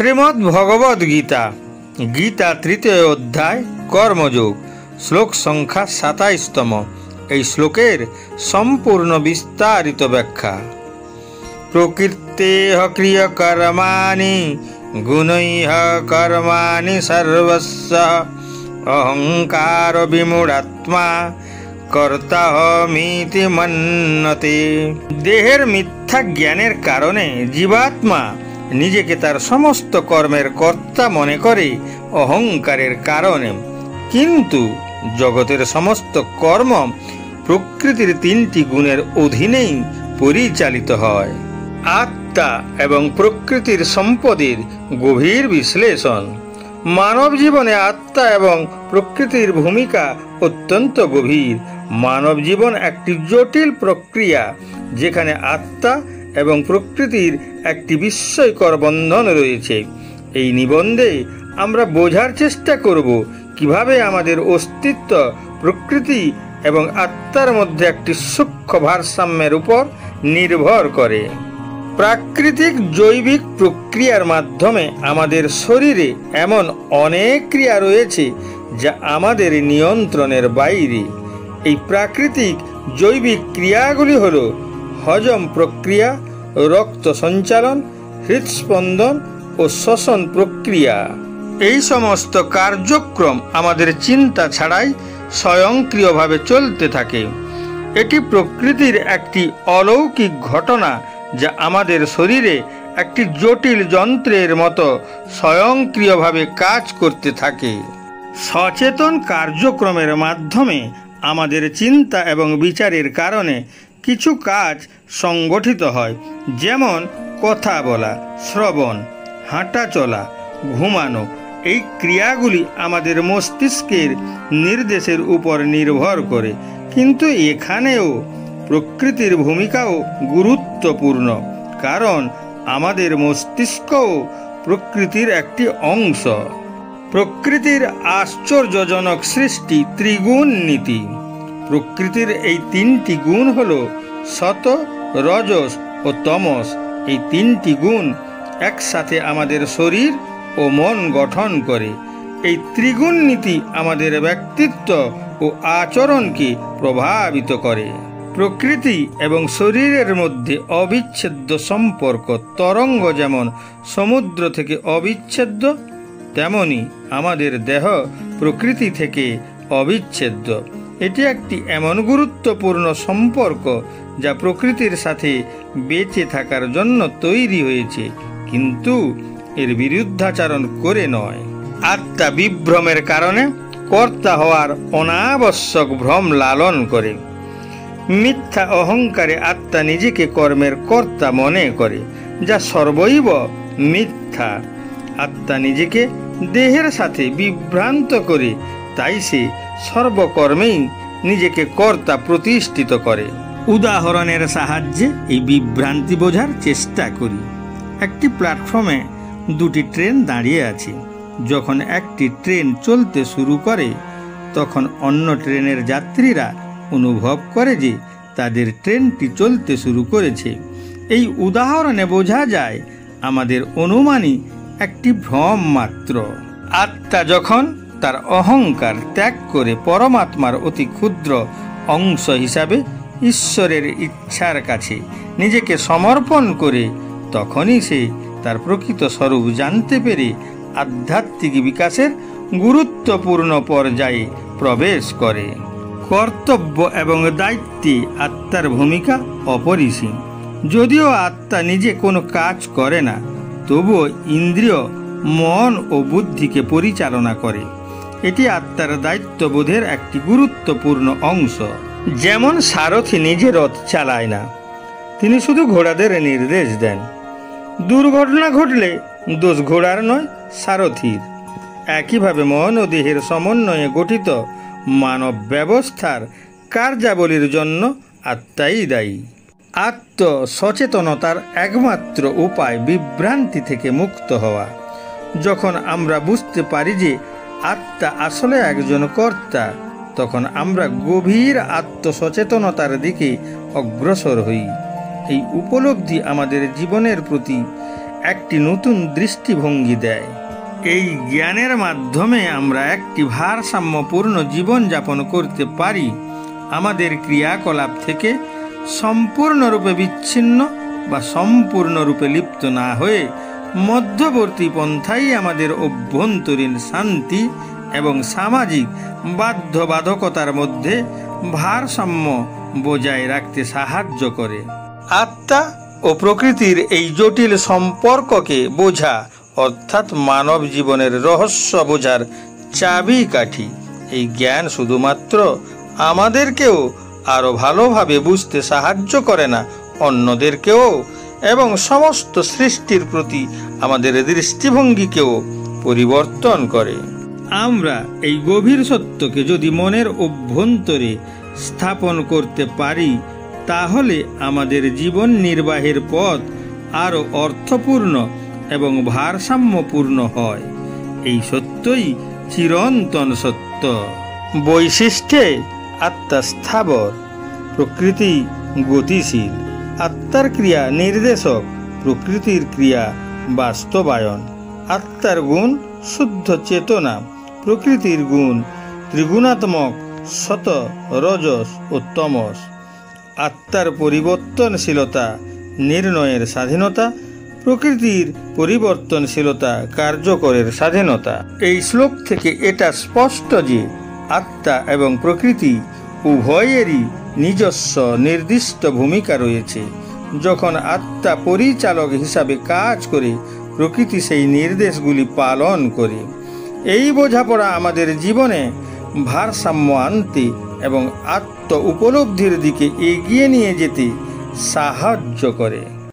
শ্রীমদ্ ভগবদ গীতা, গীতা তৃতীয় অধ্যায় কর্মযোগ, শ্লোক সংখ্যা ২৭তম। এই শ্লোকের সম্পূর্ণ বিস্তারিত ব্যাখ্যা। প্রকৃতেহ ক্রিয়কর্মাণি গুণৈঃ কর্মাণি সর্বস্য অহংকার বিমূঢ়াত্মা কর্তাহমিতি মন্যতে। দেহের মিথ্যা জ্ঞানের কারণে জীবাত্মা নিজেকে তার সমস্ত কর্মের কর্তা মনে করে অহংকারের কারণে। কিন্তু জগতের সমস্ত কর্ম প্রকৃতির তিনটি গুণের অধীনেই পরিচালিত হয়। আত্মা এবং প্রকৃতির সম্পদের গভীর বিশ্লেষণ। মানব জীবনে আত্মা এবং প্রকৃতির ভূমিকা অত্যন্ত গভীর। মানব জীবন একটি জটিল প্রক্রিয়া, যেখানে আত্মা এবং প্রকৃতির একটি বিস্ময়কর বন্ধন রয়েছে। এই নিবন্ধে আমরা বোঝার চেষ্টা করব কিভাবে আমাদের অস্তিত্ব প্রকৃতি এবং আত্মার মধ্যে একটি সূক্ষ্ম ভারসাম্যের উপর নির্ভর করে। প্রাকৃতিক জৈবিক প্রক্রিয়ার মাধ্যমে আমাদের শরীরে এমন অনেক ক্রিয়া রয়েছে যা আমাদের নিয়ন্ত্রণের বাইরে। এই প্রাকৃতিক জৈবিক ক্রিয়াগুলি হল হজম প্রক্রিয়া, রক্ত সঞ্চালন, হৃদস্পন্দন ও শ্বসন প্রক্রিয়া। এই সমস্ত কার্যক্রম আমাদের চিন্তা ছাড়াই স্বয়ংক্রিয়ভাবে চলতে থাকে। এটি প্রকৃতির একটি অলৌকিক ঘটনা, যা আমাদের শরীরে একটি জটিল যন্ত্রের মতো স্বয়ংক্রিয়ভাবে কাজ করতে থাকে। সচেতন কার্যক্রমের মাধ্যমে আমাদের চিন্তা এবং বিচারের কারণে কিছু কাজ সংগঠিত হয়, যেমন কথা বলা, শ্রবণ, হাঁটা চলা, ঘুমানো। এই ক্রিয়াগুলি আমাদের মস্তিষ্কের নির্দেশের উপর নির্ভর করে। কিন্তু এখানেও প্রকৃতির ভূমিকাও গুরুত্বপূর্ণ, কারণ আমাদের মস্তিষ্কও প্রকৃতির একটি অংশ। প্রকৃতির আশ্চর্যজনক সৃষ্টি ত্রিগুণ নীতি। প্রকৃতির এই তিনটি গুণ হল সত, রজস ও তমস। এই তিনটি গুণ একসাথে আমাদের শরীর ও মন গঠন করে। এই ত্রিগুণ নীতি আমাদের ব্যক্তিত্ব ও আচরণকে প্রভাবিত করে। প্রকৃতি এবং শরীরের মধ্যে অবিচ্ছেদ্য সম্পর্ক। তরঙ্গ যেমন সমুদ্র থেকে অবিচ্ছেদ্য, তেমনি আমাদের দেহ প্রকৃতি থেকে অবিচ্ছেদ্য। এটি একটি এমন গুরুত্বপূর্ণ সম্পর্ক যা প্রকৃতির সাথে বেঁচে থাকার জন্য তৈরি হয়েছে, কিন্তু এর বিরুদ্ধাচরণ করে নয়। আত্মা বিভ্রমের কারণে কর্তা হওয়ার অনাবশ্যক ভ্রম লালন করে। মিথ্যা অহংকারে আত্মা নিজেকে কর্মের কর্তা মনে করে, যা সর্বৈব মিথ্যা। আত্মা নিজেকে দেহের সাথে বিভ্রান্ত করে, তাই সে সর্বকর্মেই নিজেকে কর্তা প্রতিষ্ঠিত করে। উদাহরণের সাহায্যে এই বিভ্রান্তি বোঝার চেষ্টা করি। একটি প্ল্যাটফর্মে দুটি ট্রেন দাঁড়িয়ে আছে। যখন একটি ট্রেন চলতে শুরু করে, তখন অন্য ট্রেনের যাত্রীরা অনুভব করে যে তাদের ট্রেনটি চলতে শুরু করেছে। এই উদাহরণে বোঝা যায় আমাদের অনুমানই একটি ভ্রম মাত্র। আত্মা যখন তার অহংকার ত্যাগ করে পরমাত্মার অতি ক্ষুদ্র অংশ হিসাবে ঈশ্বরের ইচ্ছার কাছে নিজেকে সমর্পণ করে, তখনই সে তার প্রকৃত স্বরূপ জানতে পেরে আধ্যাত্মিক বিকাশের গুরুত্বপূর্ণ পর্যায়ে প্রবেশ করে। কর্তব্য এবং দায়িত্বে আত্মার ভূমিকা অপরিসীম। যদিও আত্মা নিজে কোনো কাজ করে না, তবুও ইন্দ্রিয়, মন ও বুদ্ধিকে পরিচালনা করে। এটি আত্মার দায়িত্ববোধের একটি গুরুত্বপূর্ণ অংশ। যেমন সারথি নিজে রথ চালায় না, তিনি শুধু ঘোড়াদের নির্দেশ দেন। দুর্ঘটনা ঘটলে দোষ ঘোড়ার নয়, সারথির। একইভাবে মন ও দেহের সমন্বয়ে গঠিত মানব ব্যবস্থার কার্যাবলীর জন্য আত্মাই দায়ী। আত্ম সচেতনতার একমাত্র উপায় বিভ্রান্তি থেকে মুক্ত হওয়া। যখন আমরা বুঝতে পারি যে আত্মা আসলে একজন কর্তা, তখন আমরা গভীর আত্মসচেতনতার দিকে অগ্রসর হই। এই উপলব্ধি আমাদের জীবনের প্রতি একটি নতুন দৃষ্টিভঙ্গি দেয়। এই জ্ঞানের মাধ্যমে আমরা একটি ভারসাম্যপূর্ণ জীবনযাপন করতে পারি, আমাদের ক্রিয়াকলাপ থেকে সম্পূর্ণরূপে বিচ্ছিন্ন বা সম্পূর্ণরূপে লিপ্ত না হয়ে মধ্যবর্তী পন্থাই আমাদের অভ্যন্তরীণ শান্তি এবং সামাজিক বাধ্যবাধকতার মধ্যে ভারসাম্য বজায় রাখতে সাহায্য করে। আত্মা ও প্রকৃতির এই জটিল সম্পর্ককে বোঝা অর্থাৎ মানব জীবনের রহস্য বোঝার চাবিকাঠি। এই জ্ঞান শুধুমাত্র আমাদেরকেও আরও ভালোভাবে বুঝতে সাহায্য করে না, অন্যদেরকেও এবং সমস্ত সৃষ্টির প্রতি আমাদের দৃষ্টিভঙ্গিকেও পরিবর্তন করে। আমরা এই গভীর সত্যকে যদি মনের অভ্যন্তরে স্থাপন করতে পারি, তাহলে আমাদের জীবন নির্বাহের পথ আরও অর্থপূর্ণ এবং ভারসাম্যপূর্ণ হয়। এই সত্যই চিরন্তন সত্য। বৈশিষ্ট্যে আত্মা স্থাবর, প্রকৃতি গতিশীল। আত্মার ক্রিয়া নির্দেশক, প্রকৃতির ক্রিয়া বাস্তবায়ন। আত্মার গুণ শুদ্ধ চেতনা, প্রকৃতির গুণ ত্রিগুণাত্মক সত, রজস ও তমস। আত্মার পরিবর্তনশীলতা নির্ণয়ের স্বাধীনতা, প্রকৃতির পরিবর্তনশীলতা কার্যকরের স্বাধীনতা। এই শ্লোক থেকে এটা স্পষ্ট যে আত্মা এবং প্রকৃতি উভয়েরই নিজস্ব নির্দিষ্ট ভূমিকা রয়েছে। যখন আত্মা পরিচালক হিসাবে কাজ করে, প্রকৃতি সেই নির্দেশগুলি পালন করে। এই বোঝাপড়া আমাদের জীবনে ভারসাম্য আনতে এবং আত্ম উপলব্ধির দিকে এগিয়ে নিয়ে যেতে সাহায্য করে।